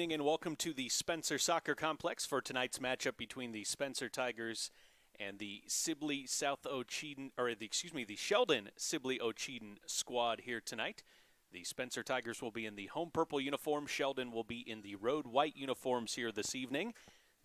evening and welcome to the Spencer Soccer Complex for tonight's matchup between the Spencer Tigers and the Sibley South Ocheyedan, the Sheldon Sibley Ocheyedan squad here tonight. The Spencer Tigers will be in the home purple uniform. Sheldon will be in the road white uniforms here this evening.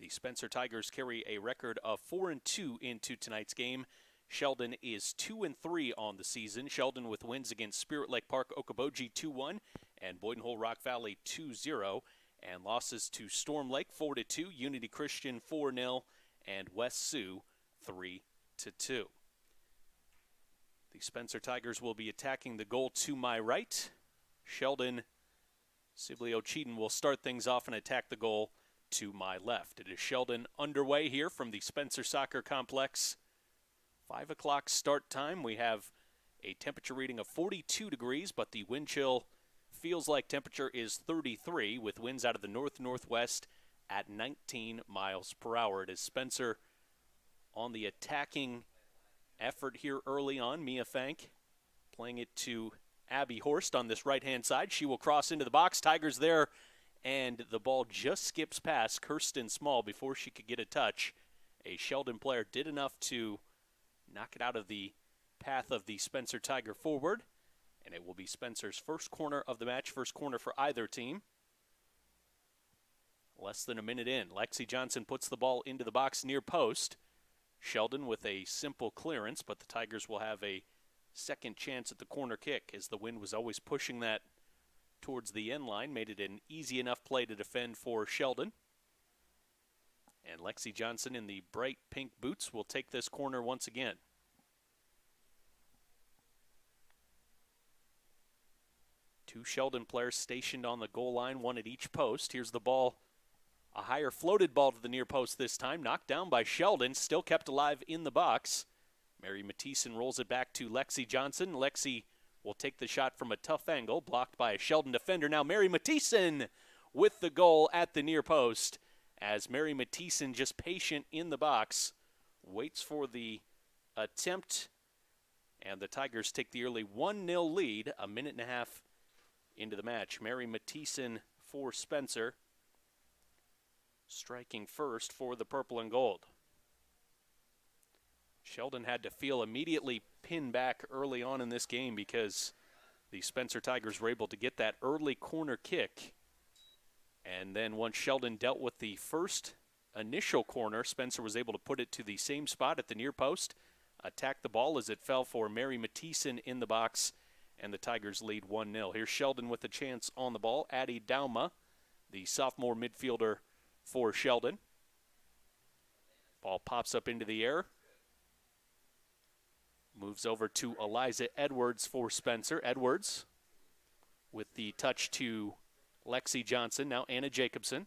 The Spencer Tigers carry a record of 4-2 into tonight's game. Sheldon is 2-3 on the season. Sheldon with wins against Spirit Lake Park Okoboji 2-1 and Boyden Hull Rock Valley 2-0, and losses to Storm Lake 4-2, Unity Christian 4-0, and West Sioux 3-2. The Spencer Tigers will be attacking the goal to my right. Sheldon Sibley Ocheyedan will start things off and attack the goal to my left. It is Sheldon underway here from the Spencer Soccer Complex. 5 o'clock start time. We have a temperature reading of 42 degrees, but the wind chill feels like temperature is 33 with winds out of the north-northwest at 19 miles per hour. It is Spencer on the attacking effort here early on. Mia Fank playing it to Abby Horst on this right-hand side. She will cross into the box. Tigers there, and the ball just skips past Kirsten Small before she could get a touch. A Sheldon player did enough to knock it out of the path of the Spencer Tiger forward, and it will be Spencer's first corner of the match, first corner for either team. Less than a minute in, Lexi Johnson puts the ball into the box near post. Sheldon with a simple clearance, but the Tigers will have a second chance at the corner kick as the wind was always pushing that towards the end line, made it an easy enough play to defend for Sheldon. And Lexi Johnson in the bright pink boots will take this corner once again. Two Sheldon players stationed on the goal line, one at each post. Here's the ball, a higher floated ball to the near post this time, knocked down by Sheldon, still kept alive in the box. Mary Mathieson rolls it back to Lexi Johnson. Lexi will take the shot from a tough angle, blocked by a Sheldon defender. Now Mary Mathieson with the goal at the near post, as Mary Mathieson, just patient in the box, waits for the attempt, and the Tigers take the early 1-0 lead a minute and a half into the match. Mary Mathieson for Spencer, striking first for the purple and gold. Sheldon had to feel immediately pinned back early on in this game because the Spencer Tigers were able to get that early corner kick. And then once Sheldon dealt with the first initial corner, Spencer was able to put it to the same spot at the near post, attack the ball as it fell for Mary Mathieson in the box, and the Tigers lead 1-0. Here's Sheldon with a chance on the ball. Addie Dauma, the sophomore midfielder for Sheldon. Ball pops up into the air. Moves over to Eliza Edwards for Spencer. Edwards with the touch to Lexi Johnson, now Anna Jacobson.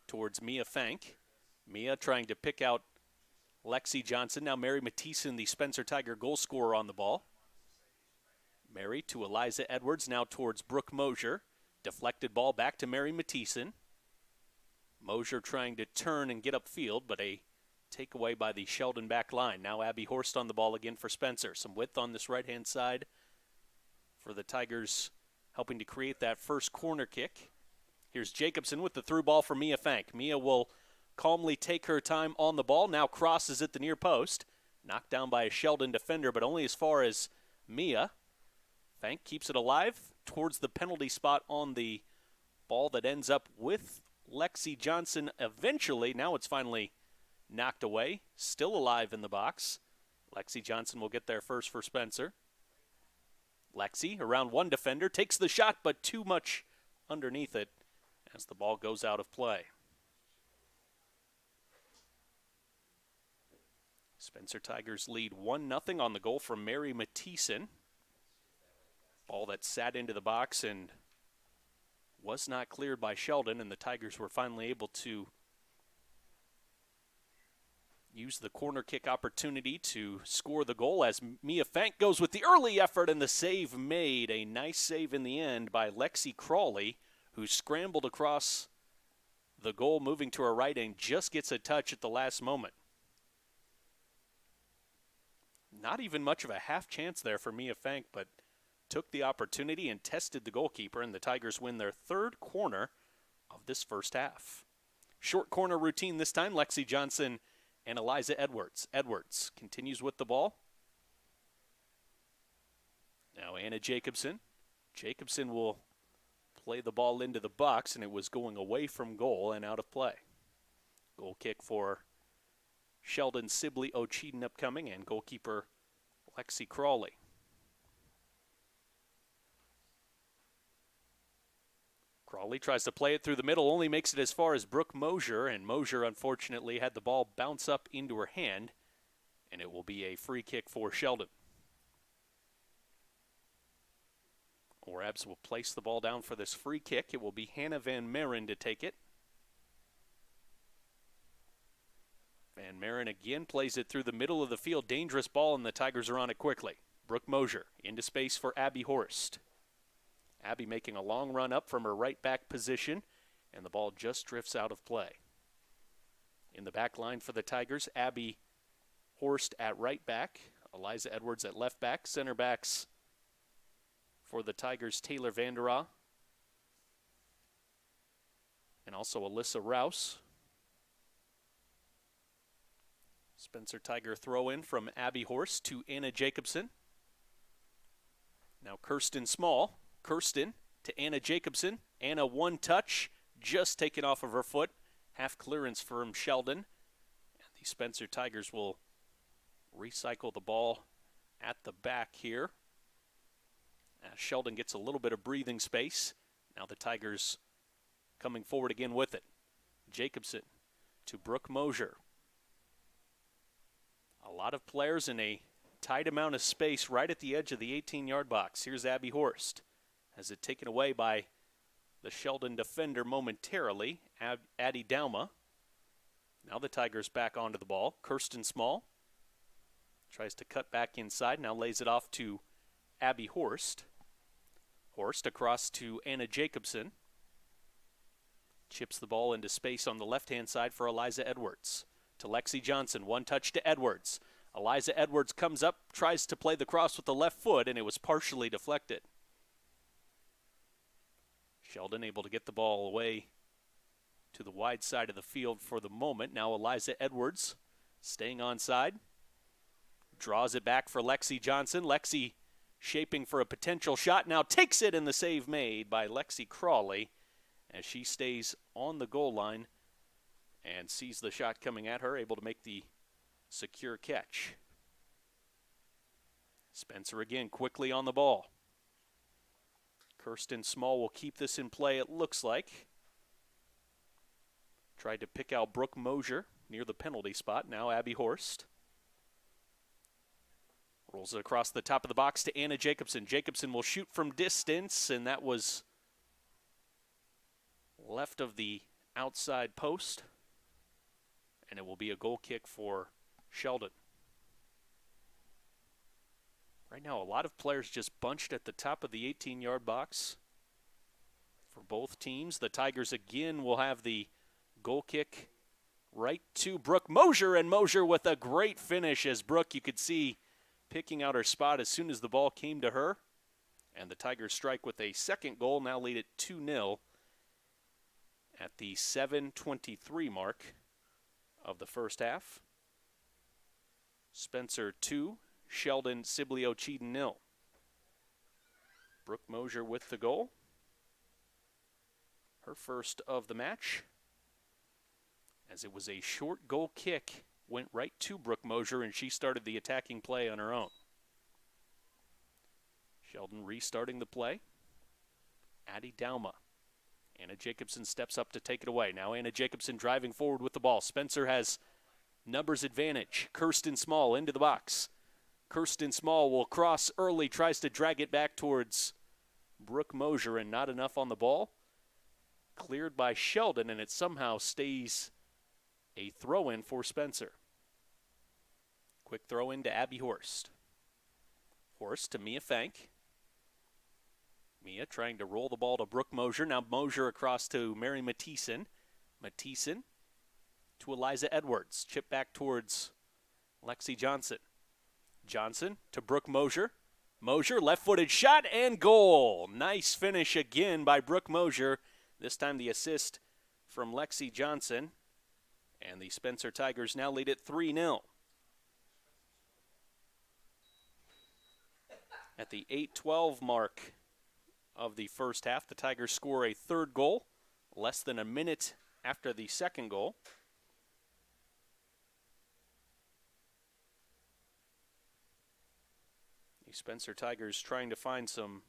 Towards Mia Fank. Mia trying to pick out Lexi Johnson. Now Mary Mathieson, the Spencer Tiger goal scorer, on the ball. Mary to Eliza Edwards, now towards Brooke Mosier. Deflected ball back to Mary Mathieson. Mosier trying to turn and get upfield, but a takeaway by the Sheldon back line. Now Abby Horst on the ball again for Spencer. Some width on this right-hand side for the Tigers, helping to create that first corner kick. Here's Jacobson with the through ball for Mia Fank. Mia will calmly take her time on the ball. Now crosses at the near post. Knocked down by a Sheldon defender, but only as far as Mia. Fank keeps it alive towards the penalty spot on the ball that ends up with Lexi Johnson eventually. Now it's finally knocked away. Still alive in the box. Lexi Johnson will get there first for Spencer. Lexi, around one defender, takes the shot, but too much underneath it as the ball goes out of play. Spencer Tigers lead 1-0 on the goal from Mary Mathieson. Ball that sat into the box and was not cleared by Sheldon, and the Tigers were finally able to use the corner kick opportunity to score the goal as Mia Fank goes with the early effort, and the save made. A nice save in the end by Lexi Crawley, who scrambled across the goal, moving to her right, and just gets a touch at the last moment. Not even much of a half chance there for Mia Fank, but took the opportunity and tested the goalkeeper, and the Tigers win their third corner of this first half. Short corner routine this time, Lexi Johnson and Eliza Edwards. Edwards continues with the ball. Now Anna Jacobson. Jacobson will play the ball into the box, and it was going away from goal and out of play. Goal kick for Sheldon Sibley O'Cheaton upcoming, and goalkeeper Lexi Crawley. Crawley tries to play it through the middle, only makes it as far as Brooke Mosier, and Mosier unfortunately had the ball bounce up into her hand, and it will be a free kick for Sheldon. Orebs will place the ball down for this free kick. It will be Hannah Van Maren to take it. Van Maren again plays it through the middle of the field. Dangerous ball, and the Tigers are on it quickly. Brooke Mosier into space for Abby Horst. Abby making a long run up from her right back position, and the ball just drifts out of play. In the back line for the Tigers, Abby Horst at right back, Eliza Edwards at left back, center backs for the Tigers, Taylor Vanderaw, and also Alyssa Rouse. Spencer Tiger throw in from Abby Horst to Anna Jacobson. Now Kirsten Small. Kirsten to Anna Jacobson. Anna one touch, just taken off of her foot. Half clearance from Sheldon. And the Spencer Tigers will recycle the ball at the back here. As Sheldon gets a little bit of breathing space. Now the Tigers coming forward again with it. Jacobson to Brooke Mosier. A lot of players in a tight amount of space right at the edge of the 18-yard box. Here's Abby Horst. Has it taken away by the Sheldon defender momentarily, Addie Dauma. Now the Tigers back onto the ball. Kirsten Small tries to cut back inside, now lays it off to Abby Horst. Horst across to Anna Jacobson. Chips the ball into space on the left-hand side for Eliza Edwards. To Lexi Johnson, one touch to Edwards. Eliza Edwards comes up, tries to play the cross with the left foot, and it was partially deflected. Sheldon able to get the ball away to the wide side of the field for the moment. Now Eliza Edwards staying onside. Draws it back for Lexi Johnson. Lexi shaping for a potential shot. Now takes it, and the save made by Lexi Crawley as she stays on the goal line and sees the shot coming at her, able to make the secure catch. Spencer again quickly on the ball. Kirsten Small will keep this in play, it looks like. Tried to pick out Brooke Mosier near the penalty spot. Now Abby Horst. Rolls it across the top of the box to Anna Jacobson. Jacobson will shoot from distance, and that was left of the outside post. And it will be a goal kick for Sheldon. Right now, a lot of players just bunched at the top of the 18-yard box for both teams. The Tigers again will have the goal kick right to Brooke Mosier, and Mosier with a great finish as Brooke, you could see, picking out her spot as soon as the ball came to her. And the Tigers strike with a second goal, now lead it 2-0 at the 7:23 mark of the first half. Spencer 2, Sheldon Sibley O'Cheaton 0. Brooke Mosier with the goal. Her first of the match. As it was a short goal kick, went right to Brooke Mosier, and she started the attacking play on her own. Sheldon restarting the play. Addie Dauma. Anna Jacobson steps up to take it away. Now Anna Jacobson driving forward with the ball. Spencer has numbers advantage. Kirsten Small into the box. Kirsten Small will cross early, tries to drag it back towards Brooke Mosier, and not enough on the ball. Cleared by Sheldon, and it somehow stays a throw-in for Spencer. Quick throw-in to Abby Horst. Horst to Mia Fank. Mia trying to roll the ball to Brooke Mosier. Now Mosier across to Mary Mathieson. Mathieson to Eliza Edwards. Chip back towards Lexi Johnson. Johnson to Brooke Mosier. Mosier, left-footed shot and goal. Nice finish again by Brooke Mosier. This time the assist from Lexi Johnson. And the Spencer Tigers now lead it 3-0. At the 8:12 mark of the first half, the Tigers score a third goal, less than a minute after the second goal. The Spencer Tigers trying to find some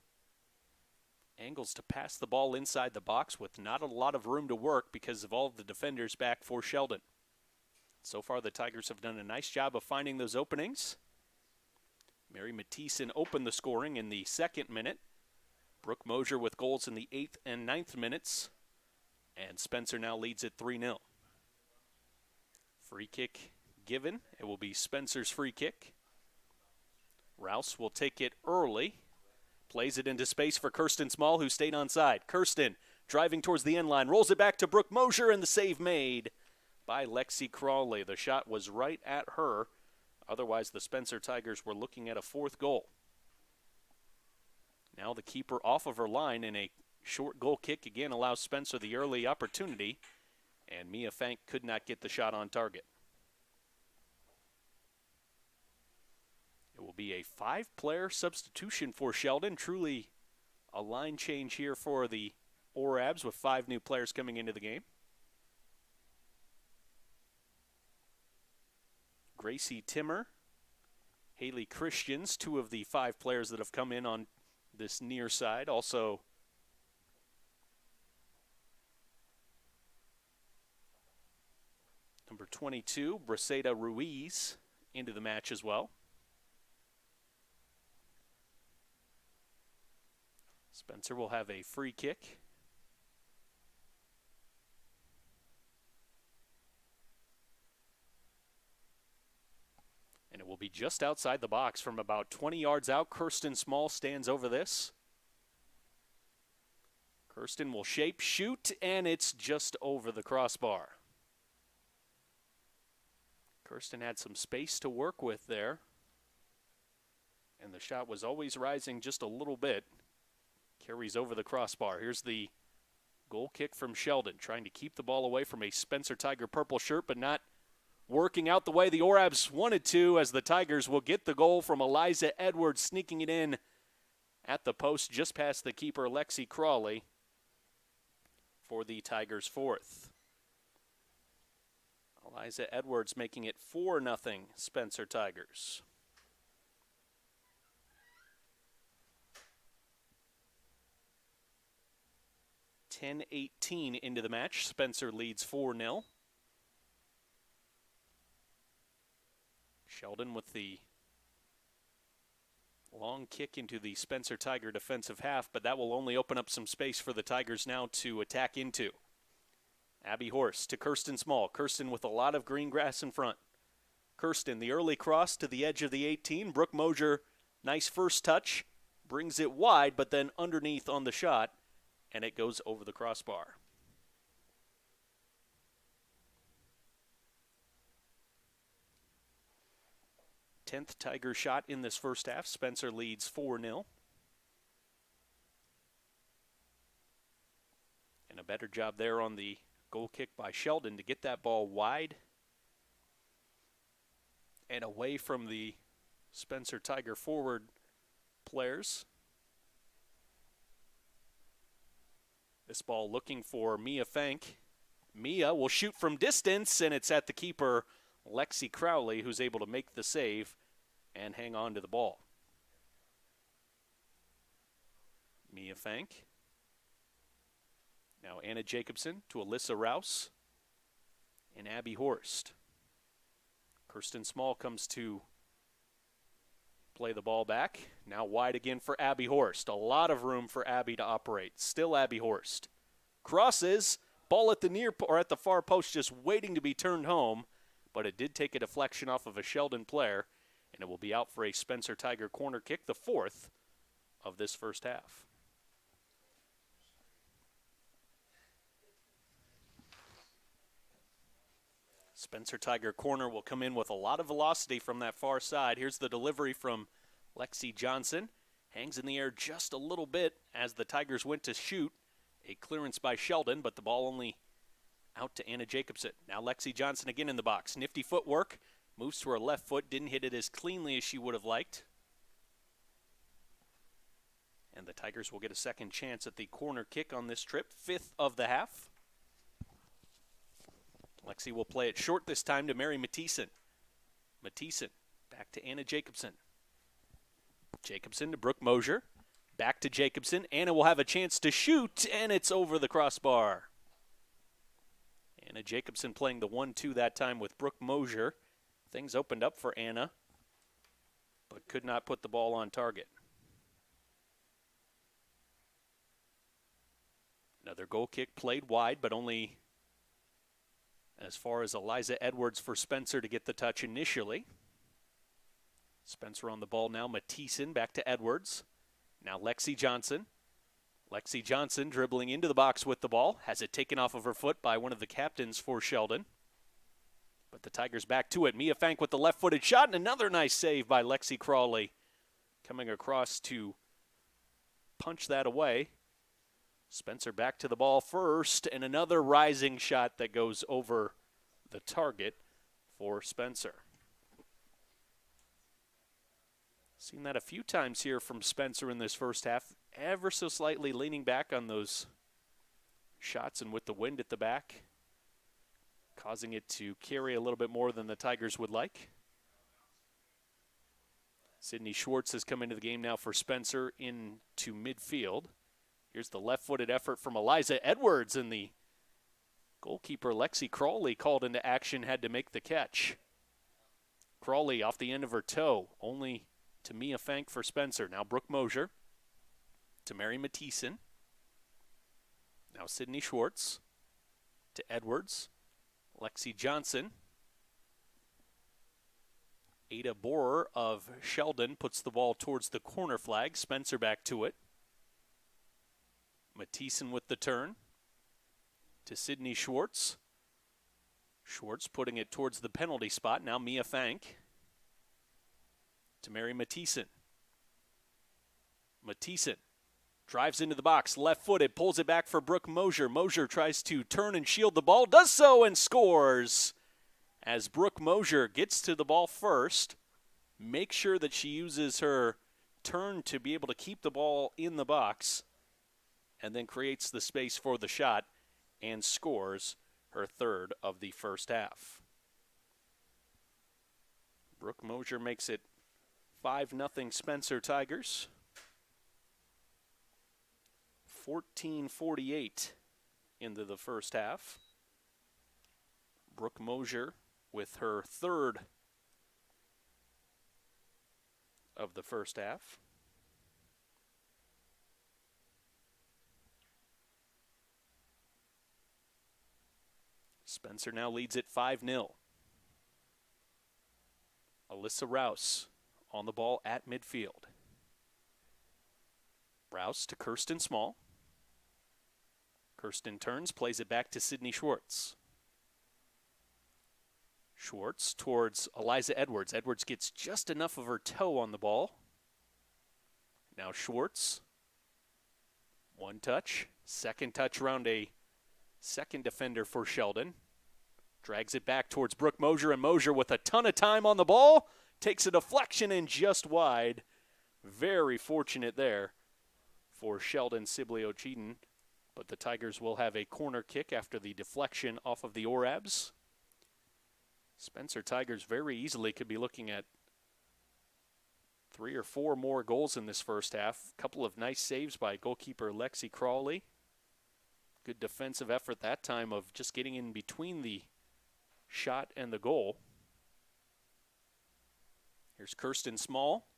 angles to pass the ball inside the box with not a lot of room to work because of all of the defenders back for Sheldon. So far, the Tigers have done a nice job of finding those openings. Mary Mathieson opened the scoring in the second minute. Brooke Mosier with goals in the 8th and 9th minutes. And Spencer now leads it 3-0. Free kick given. It will be Spencer's free kick. Rouse will take it early. Plays it into space for Kirsten Small, who stayed onside. Kirsten driving towards the end line. Rolls it back to Brooke Mosier, and the save made by Lexi Crawley. The shot was right at her. Otherwise, the Spencer Tigers were looking at a fourth goal. Now the keeper off of her line, and a short goal kick again allows Spencer the early opportunity, and Mia Fank could not get the shot on target. It will be a 5-player substitution for Sheldon. Truly a line change here for the Orabs with 5 new players coming into the game. Gracie Timmer, Haley Christians, 2 of the 5 players that have come in on this near side. Also, number 22, Briseda Ruiz, into the match as well. Spencer will have a free kick. And it will be just outside the box from about 20 yards out. Kirsten Small stands over this. Kirsten will shape, shoot, and it's just over the crossbar. Kirsten had some space to work with there. And the shot was always rising just a little bit. Carries over the crossbar. Here's the goal kick from Sheldon, trying to keep the ball away from a Spencer Tiger purple shirt, but not working out the way the Orabs wanted to, as the Tigers will get the goal from Eliza Edwards, sneaking it in at the post just past the keeper, Lexi Crawley, for the Tigers' fourth. Eliza Edwards making it 4-0 Spencer Tigers. .18 into the match. Spencer leads 4-0. Sheldon with the long kick into the Spencer Tiger defensive half, but that will only open up some space for the Tigers now to attack into. Abby Horst to Kirsten Small. Kirsten with a lot of green grass in front. Kirsten, the early cross to the edge of the 18. Brooke Mosier, nice first touch. Brings it wide, but then underneath on the shot, and it goes over the crossbar. Tenth Tiger shot in this first half. Spencer leads 4-0. And a better job there on the goal kick by Sheldon to get that ball wide and away from the Spencer Tiger forward players. This ball looking for Mia Fank. Mia will shoot from distance, and it's at the keeper, Lexi Crowley, who's able to make the save and hang on to the ball. Mia Fank. Now Anna Jacobson to Alyssa Rouse and Abby Horst. Kirsten Small comes to play the ball back. Now wide again for Abby Horst. A lot of room for Abby to operate. Still Abby Horst. Crosses, ball at the near or at the far post, just waiting to be turned home, but it did take a deflection off of a Sheldon player, and it will be out for a Spencer Tiger corner kick, the 4th of this first half. Spencer Tiger corner will come in with a lot of velocity from that far side. Here's the delivery from Lexi Johnson. Hangs in the air just a little bit as the Tigers went to shoot. A clearance by Sheldon, but the ball only out to Anna Jacobson. Now Lexi Johnson again in the box. Nifty footwork. Moves to her left foot. Didn't hit it as cleanly as she would have liked. And the Tigers will get a second chance at the corner kick on this trip. 5th of the half. Lexi will play it short this time to Mary Mathieson. Mathieson back to Anna Jacobson. Jacobson to Brooke Mosier. Back to Jacobson. Anna will have a chance to shoot, and it's over the crossbar. Anna Jacobson playing the 1-2 that time with Brooke Mosier. Things opened up for Anna, but could not put the ball on target. Another goal kick played wide, but only as far as Eliza Edwards for Spencer to get the touch initially. Spencer on the ball now. Mathieson back to Edwards. Now Lexi Johnson. Lexi Johnson dribbling into the box with the ball. Has it taken off of her foot by one of the captains for Sheldon. But the Tigers back to it. Mia Fank with the left-footed shot, and another nice save by Lexi Crawley. Coming across to punch that away. Spencer back to the ball first, and another rising shot that goes over the target for Spencer. Seen that a few times here from Spencer in this first half. Ever so slightly leaning back on those shots, and with the wind at the back, causing it to carry a little bit more than the Tigers would like. Sydney Schwartz has come into the game now for Spencer into midfield. Here's the left-footed effort from Eliza Edwards, and the goalkeeper Lexi Crawley called into action, had to make the catch. Crawley off the end of her toe, only to Mia Fank for Spencer. Now Brooke Mosier to Mary Mathieson. Now Sydney Schwartz to Edwards. Lexi Johnson. Ada Borer of Sheldon puts the ball towards the corner flag. Spencer back to it. Mathieson with the turn to Sydney Schwartz. Schwartz putting it towards the penalty spot. Now Mia Fank to Mary Mathieson. Mathieson drives into the box, left-footed, pulls it back for Brooke Mosier. Mosier tries to turn and shield the ball, does so and scores. As Brooke Mosier gets to the ball first, make sure that she uses her turn to be able to keep the ball in the box, and then creates the space for the shot and scores her 3rd of the first half. Brooke Mosier makes it 5-0 Spencer Tigers. 14:48 into the first half. Brooke Mosier with her 3rd of the first half. Spencer now leads it 5-0. Alyssa Rouse on the ball at midfield. Rouse to Kirsten Small. Kirsten turns, plays it back to Sydney Schwartz. Schwartz towards Eliza Edwards. Edwards gets just enough of her toe on the ball. Now Schwartz. One touch. Second touch around a second defender for Sheldon. Drags it back towards Brooke Mosier, and Mosier with a ton of time on the ball. Takes a deflection and just wide. Very fortunate there for Sheldon Sibley-Ocheaton. But the Tigers will have a corner kick after the deflection off of the Orabs. Spencer Tigers very easily could be looking at 3 or 4 more goals in this first half. A couple of nice saves by goalkeeper Lexi Crawley. Good defensive effort that time of just getting in between the shot and the goal. Here's Kirsten Small.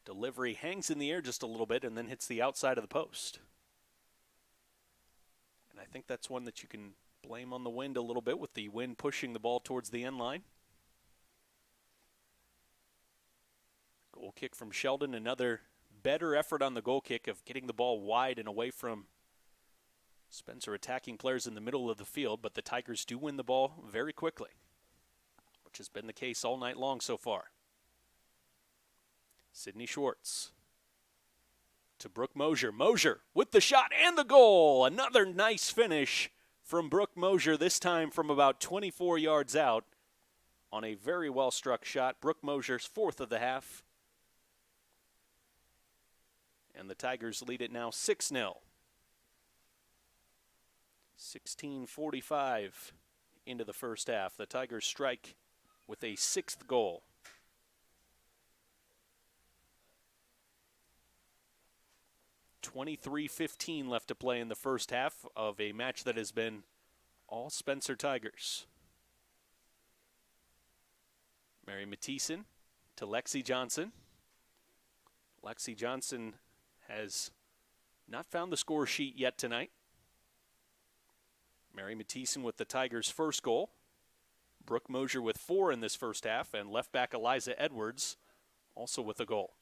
Delivery hangs in the air just a little bit and then hits the outside of the post. And I think that's one that you can blame on the wind a little bit, with the wind pushing the ball towards the end line. Goal kick from Sheldon. Another better effort on the goal kick of getting the ball wide and away from Spencer attacking players in the middle of the field, but the Tigers do win the ball very quickly, which has been the case all night long so far. Sydney Schwartz. to Brooke Mosier. Mosier with the shot and the goal. Another nice finish from Brooke Mosier, this time from about 24 yards out on a very well-struck shot. Brooke Mosier's fourth of the half. And the Tigers lead it now 6-0. 16:45 into the first half. The Tigers strike with a sixth goal. .23:15 left to play in the first half of a match that has been all Spencer Tigers. Mary Mathieson to Lexi Johnson. Lexi Johnson has not found the score sheet yet tonight. Mary Mathieson with the Tigers' first goal. Brooke Mosier with 4 in this first half, and left back Eliza Edwards also with a goal.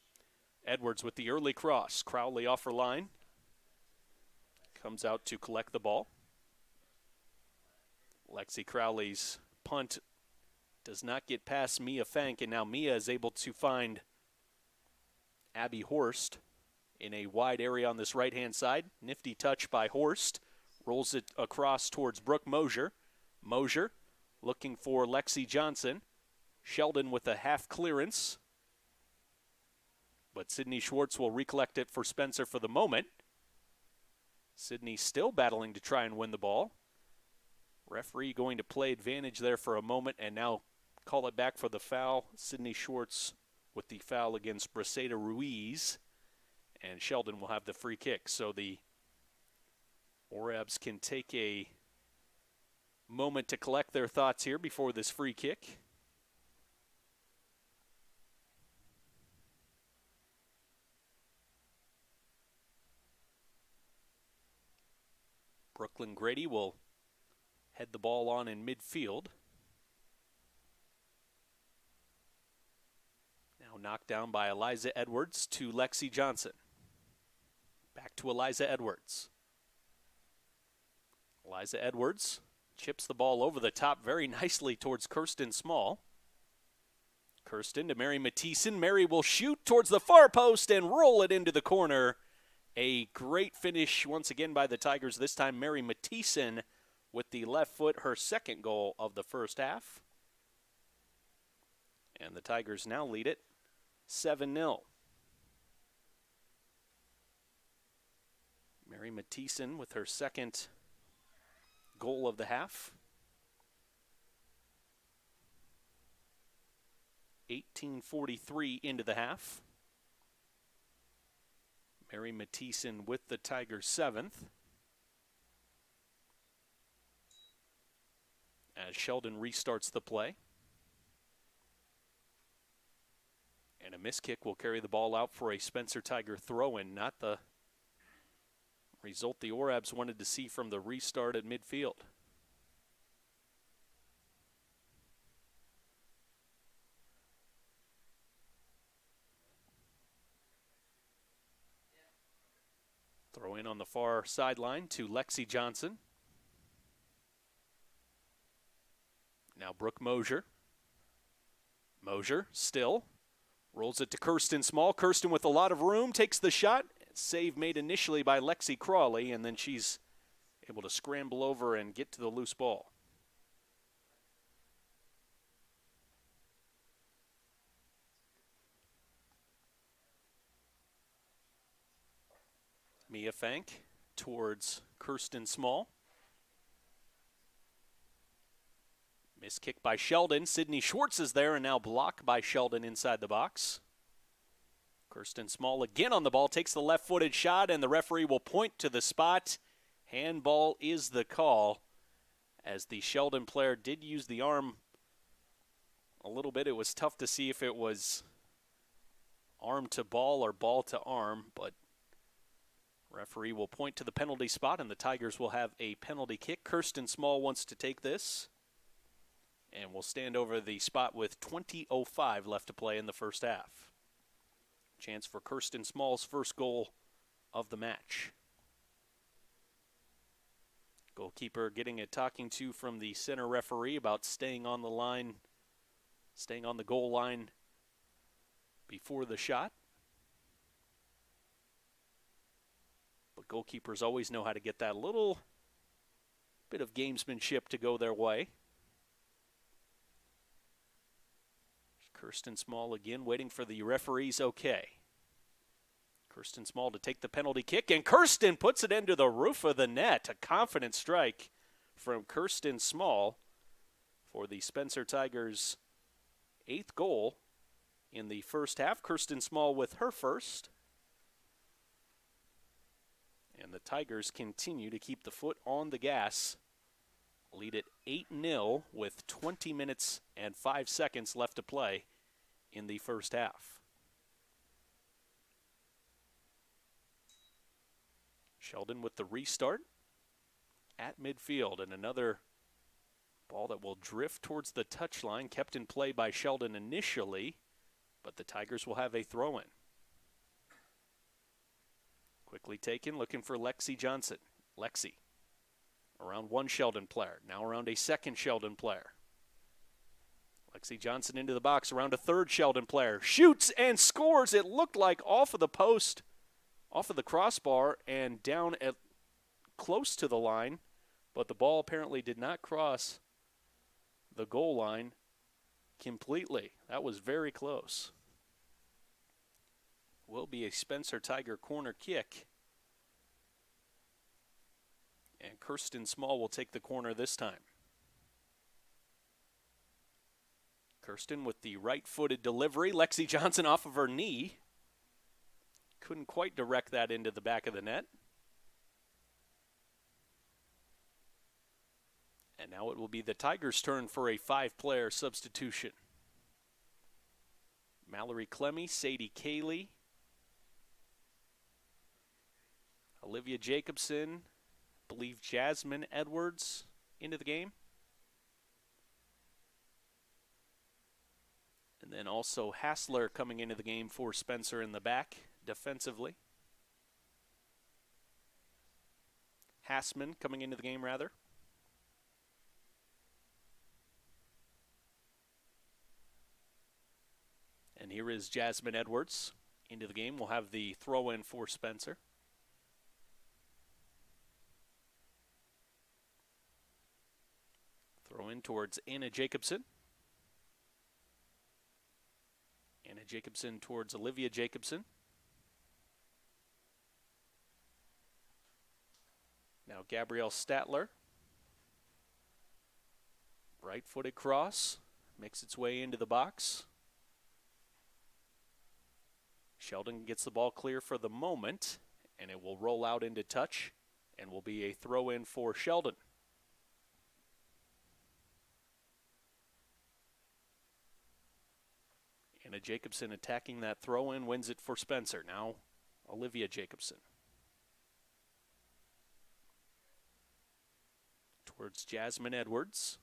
Edwards with the early cross. Crowley off her line. Comes out to collect the ball. Lexi Crowley's punt does not get past Mia Fank, and now Mia is able to find Abby Horst in a wide area on this right-hand side. Nifty touch by Horst. Rolls it across towards Brooke Mosier. Mosier looking for Lexi Johnson. Sheldon with a half clearance. But Sydney Schwartz will recollect it for Spencer for the moment. Sydney still battling to try and win the ball. Referee going to play advantage there for a moment and now call it back for the foul. Sydney Schwartz with the foul against Briseda Ruiz. And Sheldon will have the free kick. So the Orabs can take a moment to collect their thoughts here before this free kick. Brooklyn Grady will head the ball on in midfield. Now knocked down by Eliza Edwards to Lexi Johnson. Back to Eliza Edwards. Eliza Edwards chips the ball over the top very nicely towards Kirsten Small. Kirsten to Mary Mathieson. Mary will shoot towards the far post and roll it into the corner. A great finish once again by the Tigers. This time Mary Mathieson with the left foot, her second goal of the first half. And the Tigers now lead it 7-0. Mary Mathieson with her second goal of the half. 18:43 into the half. Mary Mathieson with the Tigers' seventh. As Sheldon restarts the play. And a miss kick will carry the ball out for a Spencer Tiger throw-in, not the result the Orabs wanted to see from the restart at midfield. Throw in on the far sideline to Lexi Johnson. Now Brooke Mosier. Mosier still. Rolls it to Kirsten Small. Kirsten with a lot of room takes the shot. Save made initially by Lexi Crawley, and then she's able to scramble over and get to the loose ball. Mia Fank towards Kirsten Small. Miss kick by Sheldon. Sydney Schwartz is there and now blocked by Sheldon inside the box. Kirsten Small again on the ball, takes the left-footed shot, and the referee will point to the spot. Handball is the call, as the Sheldon player did use the arm a little bit. It was tough to see if it was arm to ball or ball to arm, but referee will point to the penalty spot, and the Tigers will have a penalty kick. Kirsten Small wants to take this, and will stand over the spot with 20:05 left to play in the first half. Chance for Kirsten Small's first goal of the match. Goalkeeper getting a talking to from the center referee about staying on the line, staying on the goal line before the shot. But goalkeepers always know how to get that little bit of gamesmanship to go their way. Kirsten Small again waiting for the referee's okay. Kirsten Small to take the penalty kick, and Kirsten puts it into the roof of the net. A confident strike from Kirsten Small for the Spencer Tigers' 8th goal in the first half. Kirsten Small with her first. And the Tigers continue to keep the foot on the gas. Lead it 8-0 with 20 minutes and 5 seconds left to play in the first half. Sheldon with the restart at midfield, and another ball that will drift towards the touchline, kept in play by Sheldon initially, but the Tigers will have a throw-in. Quickly taken, looking for Lexi Johnson. Lexi around one Sheldon player, now around a second Sheldon player. Lexi Johnson into the box, around a third Sheldon player. Shoots and scores. It looked like off of the post, off of the crossbar, and down at close to the line, but the ball apparently did not cross the goal line completely. That was very close. Will be a Spencer Tiger corner kick. And Kirsten Small will take the corner this time. Kirsten with the right-footed delivery. Lexi Johnson off of her knee. Couldn't quite direct that into the back of the net. And now it will be the Tigers' turn for a 5-player substitution. Mallory Clemmy, Sadie Cayley, Olivia Jacobson, I believe Jasmine Edwards into the game. And then also Hassler coming into the game for Spencer in the back defensively. Hassman coming into the game, rather. And here is Jasmine Edwards into the game. We'll have the throw-in for Spencer. Throw in towards Anna Jacobson. Anna Jacobson towards Olivia Jacobson. Now Gabrielle Statler. Right-footed cross. Makes its way into the box. Sheldon gets the ball clear for the moment, and it will roll out into touch and will be a throw-in for Sheldon. Anna Jacobson attacking that throw-in, wins it for Spencer. Now Olivia Jacobson. Towards Jasmine Edwards.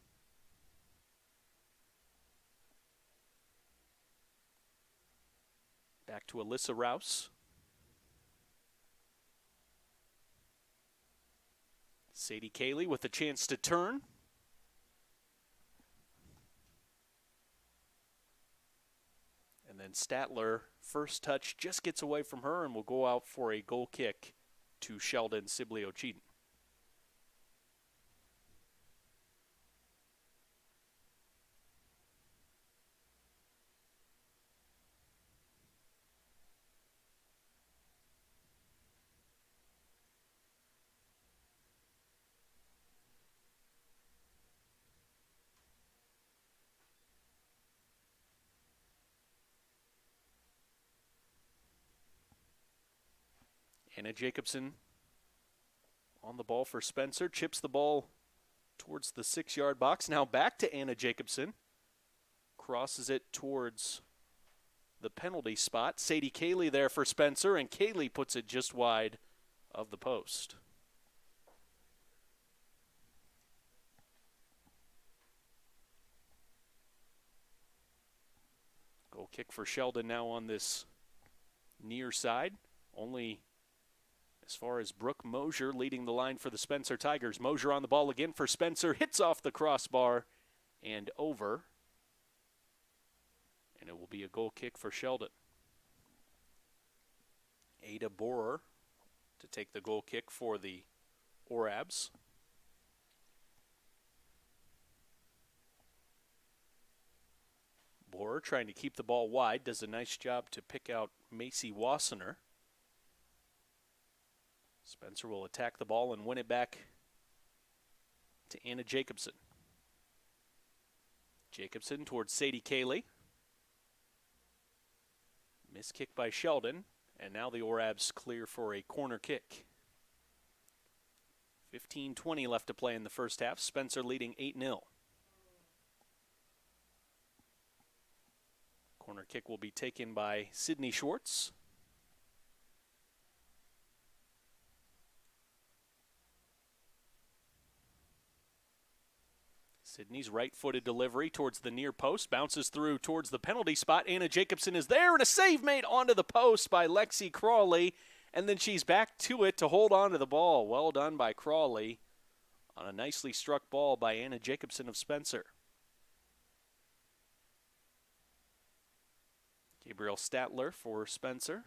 Back to Alyssa Rouse. Sadie Cayley with a chance to turn. And then Statler, first touch, just gets away from her and will go out for a goal kick to Sheldon Sibley-Ocheden. Anna Jacobson on the ball for Spencer. Chips the ball towards the 6-yard box. Now back to Anna Jacobson. Crosses it towards the penalty spot. Sadie Cayley there for Spencer, and Cayley puts it just wide of the post. Goal kick for Sheldon now on this near side. Only as far as Brooke Mosier leading the line for the Spencer Tigers. Mosier on the ball again for Spencer. Hits off the crossbar and over. And it will be a goal kick for Sheldon. Ada Borer to take the goal kick for the Orabs. Borer trying to keep the ball wide, does a nice job to pick out Macy Wassener. Spencer will attack the ball and win it back to Anna Jacobson. Jacobson towards Sadie Cayley. Miss kick by Sheldon, and now the Orabs clear for a corner kick. 15:20 left to play in the first half. Spencer leading 8-0. Corner kick will be taken by Sydney Schwartz. Sydney's right-footed delivery towards the near post, bounces through towards the penalty spot. Anna Jacobson is there, and a save made onto the post by Lexi Crawley, and then she's back to it to hold on to the ball. Well done by Crawley on a nicely struck ball by Anna Jacobson of Spencer. Gabriel Statler for Spencer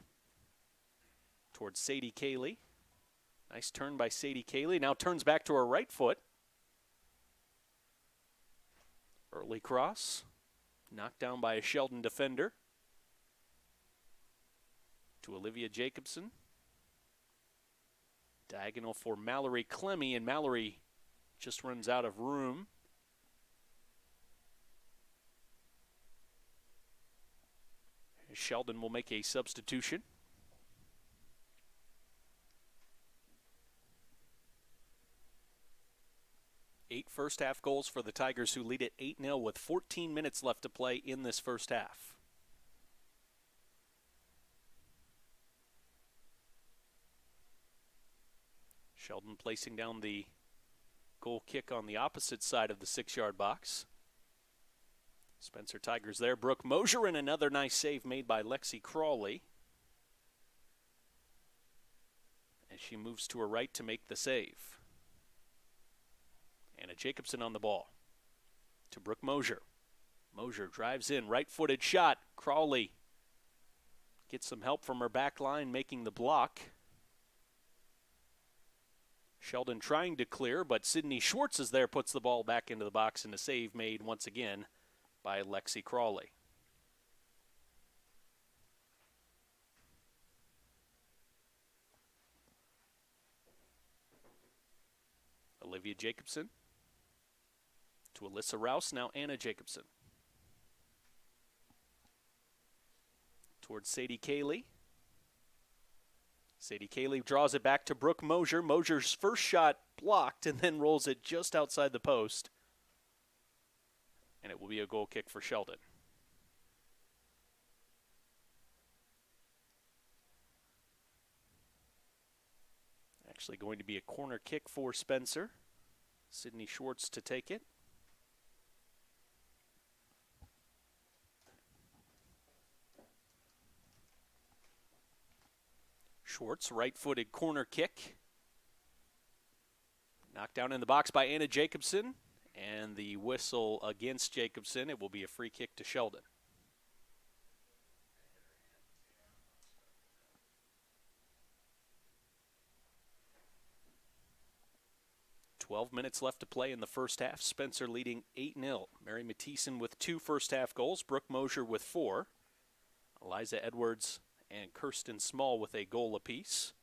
towards Sadie Cayley. Nice turn by Sadie Cayley. Now turns back to her right foot. Early cross, knocked down by a Sheldon defender. To Olivia Jacobson. Diagonal for Mallory Clemmy, and Mallory just runs out of room. Sheldon will make a substitution. Eight first-half goals for the Tigers, who lead at 8-0 with 14 minutes left to play in this first half. Sheldon placing down the goal kick on the opposite side of the 6-yard box. Spencer Tigers there. Brooke Mosier, and another nice save made by Lexi Crawley as she moves to her right to make the save. Anna Jacobson on the ball to Brooke Mosier. Mosier drives in, right-footed shot. Crawley gets some help from her back line, making the block. Sheldon trying to clear, but Sydney Schwartz is there, puts the ball back into the box, and a save made once again by Lexi Crawley. Olivia Jacobson to Alyssa Rouse, now Anna Jacobson. Towards Sadie Cayley. Sadie Cayley draws it back to Brooke Mosier. Mosier's first shot blocked and then rolls it just outside the post. And it will be a goal kick for Sheldon. Actually going to be a corner kick for Spencer. Sydney Schwartz to take it. Schwartz, right-footed corner kick. Knocked down in the box by Anna Jacobson. And the whistle against Jacobson. It will be a free kick to Sheldon. "12 minutes left to play in the first half. Spencer leading 8-0. Mary Mathieson with 2 first-half goals. Brooke Mosier with 4. Eliza Edwards and Kirsten Small with a goal apiece.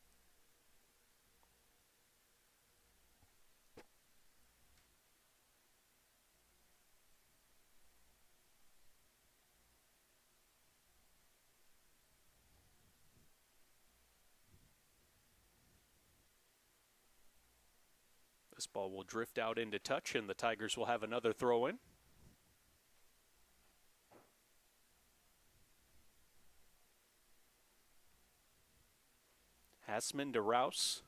This ball will drift out into touch, and the Tigers will have another throw-in. Hassman to Rouse.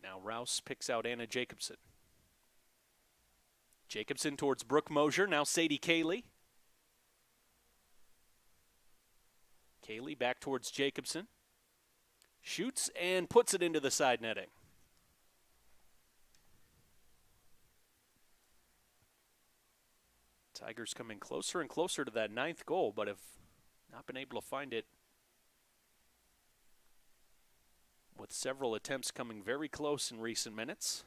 Now Rouse picks out Anna Jacobson. Jacobson towards Brooke Mosier. Now Sadie Cayley. Cayley back towards Jacobson. Shoots and puts it into the side netting. Tigers coming closer and closer to that 9th goal, but have not been able to find it with several attempts coming very close in recent minutes.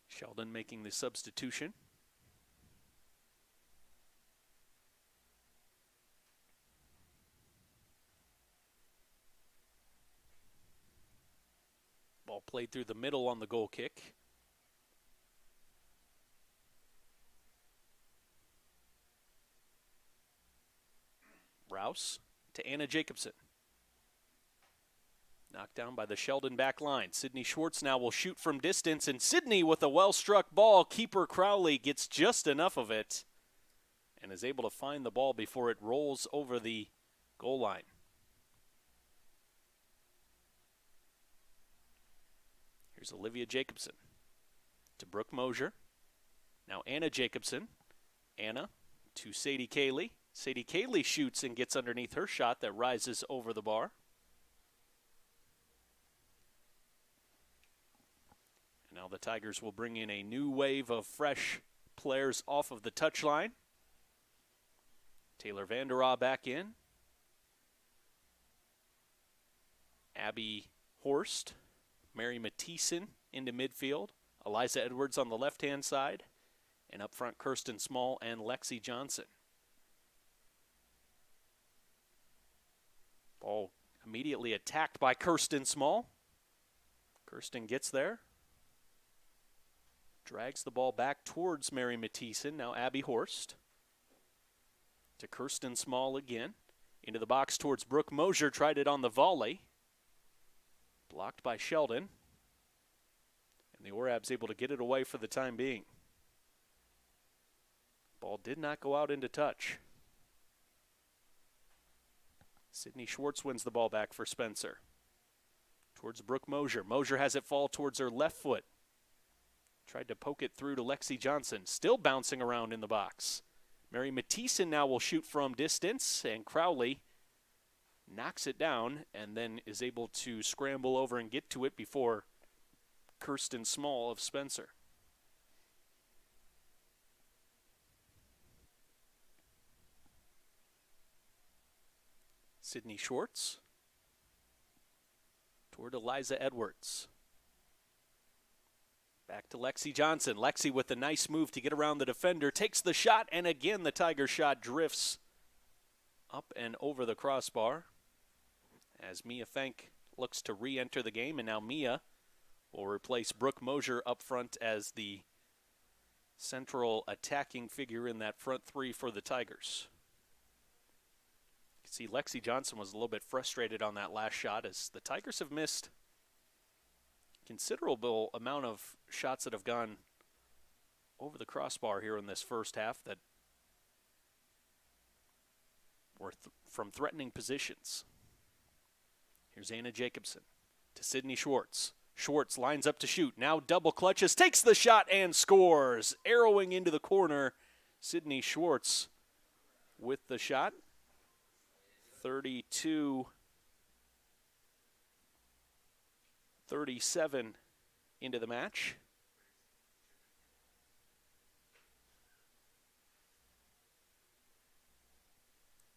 Sheldon making the substitution. Ball played through the middle on the goal kick. Rouse to Anna Jacobson. Knocked down by the Sheldon back line. Sydney Schwartz now will shoot from distance, and Sydney with a well-struck ball. Keeper Crowley gets just enough of it and is able to find the ball before it rolls over the goal line. Here's Olivia Jacobson to Brooke Mosier. Now Anna Jacobson. Anna to Sadie Cayley. Sadie Cayley shoots and gets underneath her shot that rises over the bar. And now the Tigers will bring in a new wave of fresh players off of the touchline. Taylor Vanderaw back in. Abby Horst. Mary Mathieson into midfield. Eliza Edwards on the left-hand side. And up front, Kirsten Small and Lexi Johnson. Ball immediately attacked by Kirsten Small. Kirsten gets there. Drags the ball back towards Mary Mathieson. Now Abby Horst. To Kirsten Small again. Into the box towards Brooke Mosier. Tried it on the volley. Blocked by Sheldon. And the Orabs able to get it away for the time being. Ball did not go out into touch. Sydney Schwartz wins the ball back for Spencer. Towards Brooke Mosier. Mosier has it fall towards her left foot. Tried to poke it through to Lexi Johnson. Still bouncing around in the box. Mary Mathieson now will shoot from distance, and Crowley knocks it down and then is able to scramble over and get to it before Kirsten Small of Spencer. Sydney Schwartz toward Eliza Edwards. Back to Lexi Johnson. Lexi with a nice move to get around the defender. Takes the shot, and again the Tiger shot drifts up and over the crossbar as Mia Fank looks to re-enter the game, and now Mia will replace Brooke Mosier up front as the central attacking figure in that front three for the Tigers. You can see Lexi Johnson was a little bit frustrated on that last shot as the Tigers have missed considerable amount of shots that have gone over the crossbar here in this first half that were from threatening positions. Here's Anna Jacobson to Sydney Schwartz. Schwartz lines up to shoot. Now double clutches, takes the shot and scores. Arrowing into the corner, Sydney Schwartz with the shot. 32-37 into the match.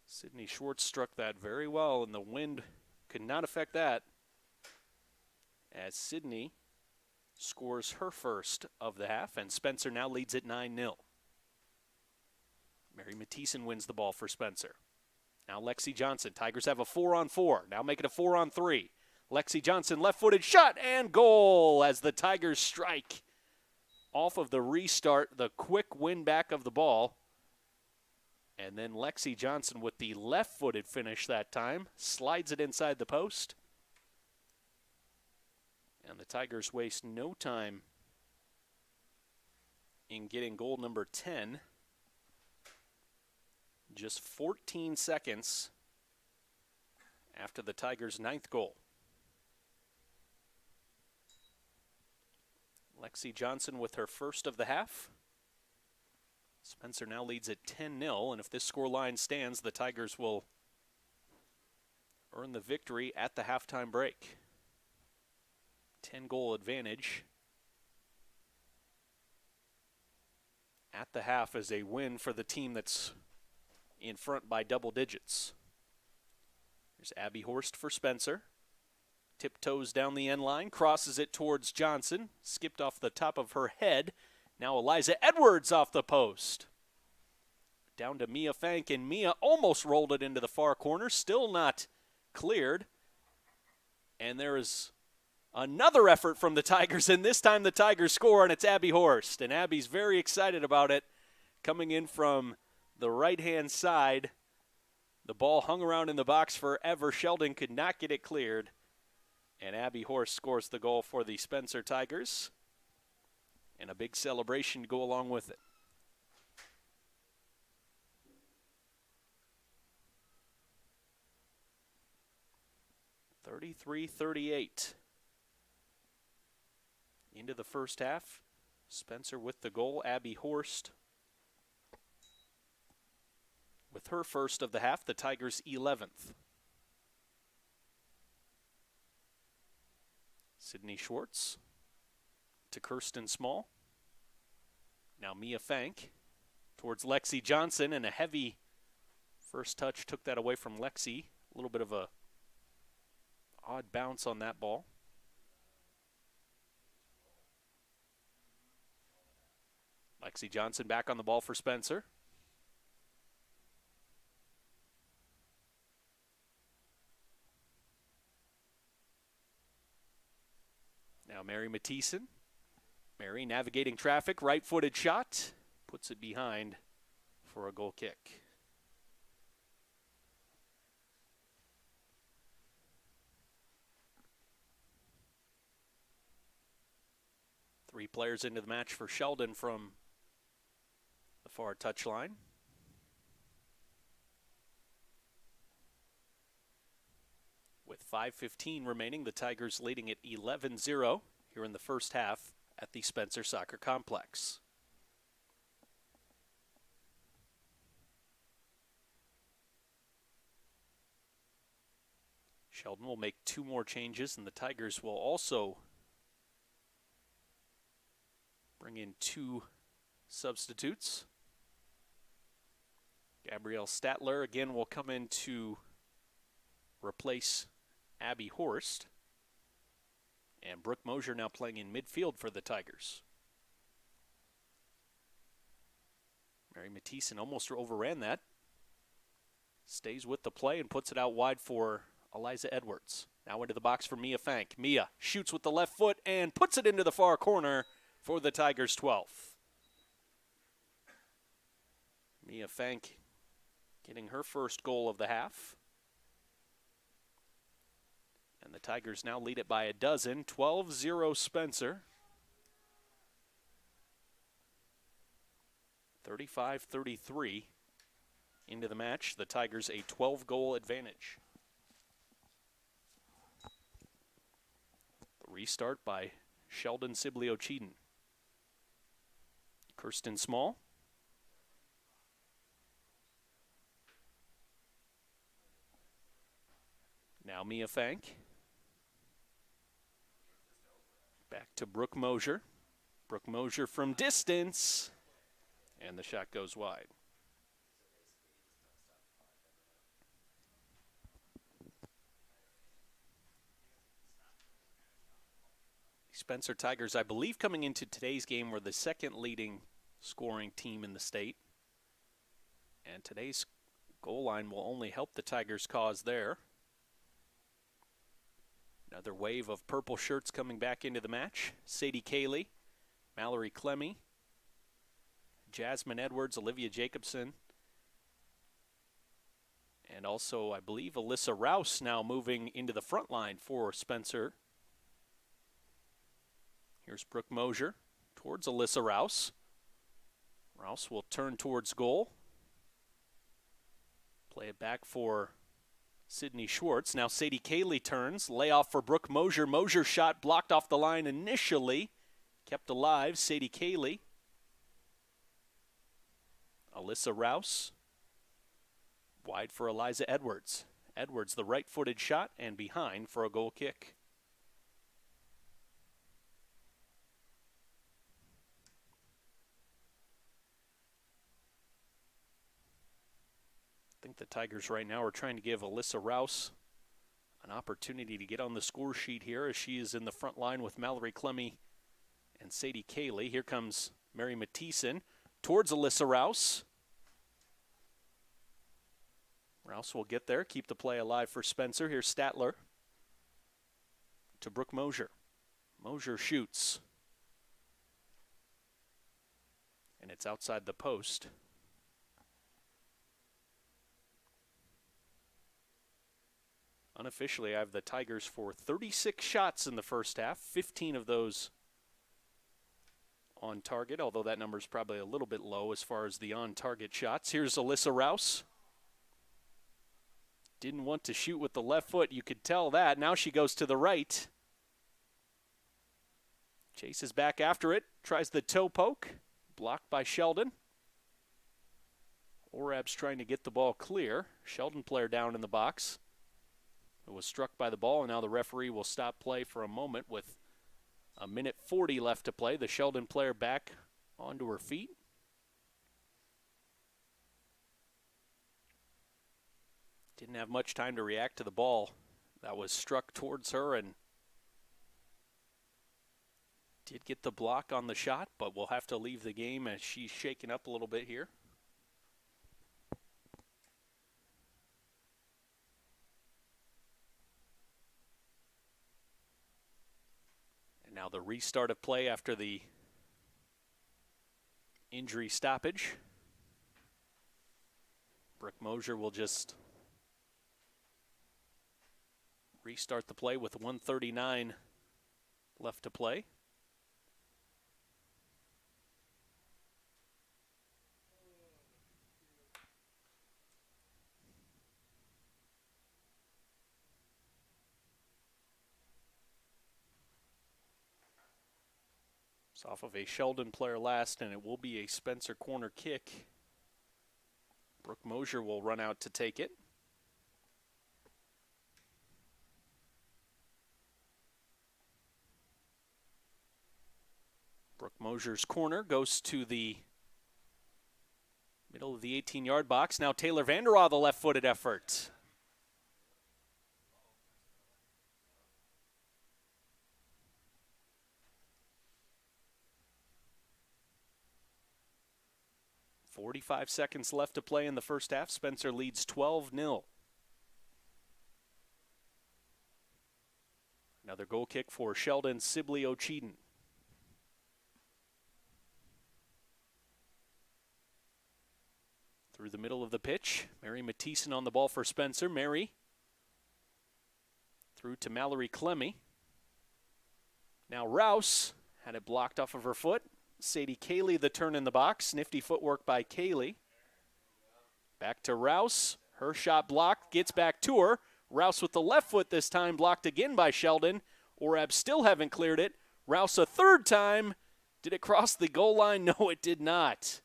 Sydney Schwartz struck that very well, and the wind could not affect that as Sydney scores her first of the half, and Spencer now leads at 9-0. Mary Mathieson wins the ball for Spencer. Now Lexi Johnson. Tigers have a 4-on-4. Now make it a 4-on-3. Lexi Johnson, left-footed shot and goal as the Tigers strike off of the restart, the quick win back of the ball. And then Lexi Johnson with the left-footed finish that time, slides it inside the post. And the Tigers waste no time in getting goal number 10. Just 14 seconds after the Tigers' 9th goal. Lexi Johnson with her first of the half. Spencer now leads at 10-0, and if this scoreline stands, the Tigers will earn the victory at the halftime break. 10-goal advantage at the half is a win for the team that's in front by double digits. Here's Abby Horst for Spencer. Tiptoes down the end line, crosses it towards Johnson. Skipped off the top of her head. Now Eliza Edwards off the post. Down to Mia Fank, and Mia almost rolled it into the far corner. Still not cleared. And there is another effort from the Tigers, and this time the Tigers score, and it's Abby Horst. And Abby's very excited about it. Coming in from the right-hand side. The ball hung around in the box forever. Sheldon could not get it cleared. And Abby Horst scores the goal for the Spencer Tigers. And a big celebration to go along with it. (33-38). Into the first half. Spencer with the goal. Abby Horst with her first of the half. The Tigers' 11th. Sydney Schwartz to Kirsten Small. Now Mia Fank towards Lexi Johnson, and a heavy first touch took that away from Lexi. A little bit of a odd bounce on that ball. Lexi Johnson back on the ball for Spencer. Now Mary Mathieson. Mary navigating traffic, right-footed shot. Puts it behind for a goal kick. Three players into the match for Sheldon from the far touchline. With 5:15 remaining, the Tigers leading at 11-0 here in the first half at the Spencer Soccer Complex. Sheldon will make two more changes, and the Tigers will also bring in two substitutes. Gabrielle Statler again will come in to replace Abby Horst. And Brooke Mosier now playing in midfield for the Tigers. Mary Mathieson almost overran that. Stays with the play and puts it out wide for Eliza Edwards. Now into the box for Mia Fank. Mia shoots with the left foot and puts it into the far corner for the Tigers' 12th. Mia Fank getting her first goal of the half. And the Tigers now lead it by a dozen, 12-0 Spencer. 35-33 into the match. The Tigers a 12-goal advantage. The restart by Sheldon Siblio-Cheaton. Kirsten Small. Now Mia Fank. Back to Brooke Mosier. Brooke Mosier from distance. And the shot goes wide. The Spencer Tigers, I believe, coming into today's game, were the second leading scoring team in the state. And today's goal line will only help the Tigers' cause there. Another wave of purple shirts coming back into the match. Sadie Cayley, Mallory Clemmy, Jasmine Edwards, Olivia Jacobson, and also, I believe, Alyssa Rouse now moving into the front line for Spencer. Here's Brooke Mosier towards Alyssa Rouse. Rouse will turn towards goal. Play it back for Sydney Schwartz. Now Sadie Cayley turns. Layoff for Brooke Mosier. Mosier's shot blocked off the line initially. Kept alive. Sadie Cayley. Alyssa Rouse. Wide for Eliza Edwards. Edwards, the right-footed shot, and behind for a goal kick. think the Tigers right now are trying to give Alyssa Rouse an opportunity to get on the score sheet here as she is in the front line with Mallory Clemmy and Sadie Cayley. Here comes Mary Mathieson towards Alyssa Rouse. Rouse will get there, keep the play alive for Spencer. Here's Statler to Brooke Mosier. Mosier shoots. And it's outside the post. Unofficially, I have the Tigers for 36 shots in the first half, 15 of those on target, although that number is probably a little bit low as far as the on-target shots. Here's Alyssa Rouse. Didn't want to shoot with the left foot, you could tell that. Now she goes to the right. Chases back after it, tries the toe poke, blocked by Sheldon. Orab's trying to get the ball clear. Sheldon player down in the box. It was struck by the ball, and now the referee will stop play for a moment with a minute 40 left to play. The Sheldon player back onto her feet. Didn't have much time to react to the ball that was struck towards her, and did get the block on the shot, but will have to leave the game as she's shaken up a little bit here. Now the restart of play after the injury stoppage. Brooke Mosier will just restart the play with 1:39 left to play. It's off of a Sheldon player last, and it will be a Spencer corner kick. Brooke Mosier will run out to take it. Brooke Mosier's corner goes to the middle of the 18-yard box. Now Taylor Vanderwaal, the left-footed effort. .45 seconds left to play in the first half. Spencer leads 12-0. Another goal kick for Sheldon Sibley-Ochiden. Through the middle of the pitch, Mary Mathieson on the ball for Spencer. Mary through to Mallory Clemmy. Now Rouse had it blocked off of her foot. Sadie Cayley the turn in the box. Nifty footwork by Cayley. Back to Rouse. Her shot blocked. Gets back to her. Rouse with the left foot this time. Blocked again by Sheldon. Orab still haven't cleared it. Rouse a third time. Did it cross the goal line? No, it did not.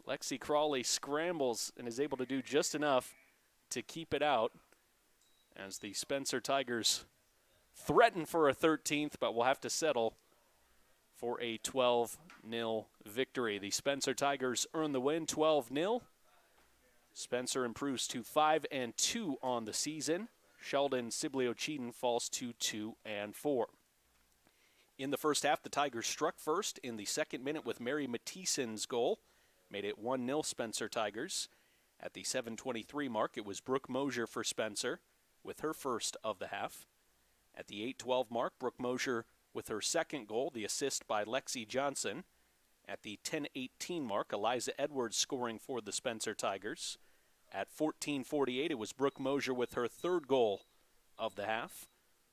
Lexi Crawley scrambles and is able to do just enough to keep it out as the Spencer Tigers threaten for a 13th, but will have to settle for a 12-0 victory. The Spencer Tigers earn the win, 12-0. Spencer improves to 5-2 on the season. Sheldon Sibley-Ochiden falls to 2-4. In the first half, the Tigers struck first in the second minute with Mary Mathieson's goal. Made it 1-0 Spencer Tigers. At the 7:23 mark, it was Brooke Mosier for Spencer with her first of the half. At the 8:12 mark, Brooke Mosier with her second goal, the assist by Lexi Johnson. At the 10:18 mark, Eliza Edwards scoring for the Spencer Tigers. At 14:48, it was Brooke Mosier with her third goal of the half.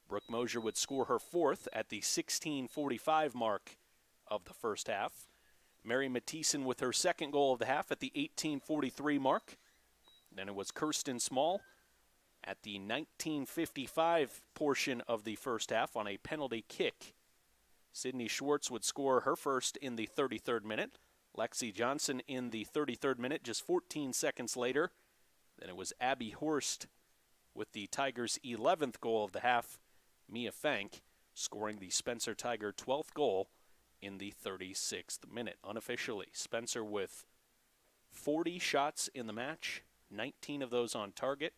Brooke Mosier would score her fourth at the 16:45 mark of the first half. Mary Mathieson with her second goal of the half at the 18:43 mark. Then it was Kirsten Small at the 19:55 portion of the first half on a penalty kick. Sydney Schwartz would score her first in the 33rd minute. Lexi Johnson in the 33rd minute, just 14 seconds later. Then it was Abby Horst with the Tigers' 11th goal of the half. Mia Fank scoring the Spencer Tiger 12th goal in the 36th minute. Unofficially, Spencer with 40 shots in the match, 19 of those on target.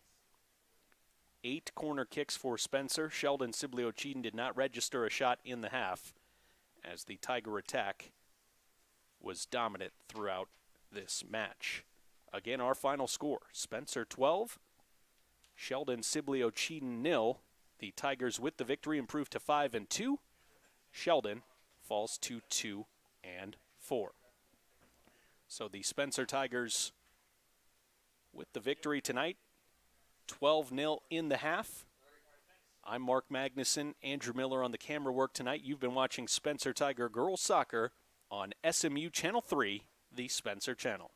8 corner kicks for Spencer. Sheldon Siblio-Cheaton did not register a shot in the half as the Tiger attack was dominant throughout this match. Again, our final score, Spencer 12, Sheldon Siblio-Cheaton 0. The Tigers with the victory improve to 5-2. Sheldon falls to 2-4. So the Spencer Tigers with the victory tonight, 12-0 in the half. I'm Mark Magnuson, Andrew Miller on the camera work tonight. You've been watching Spencer Tiger Girls Soccer on SMU Channel 3, the Spencer Channel.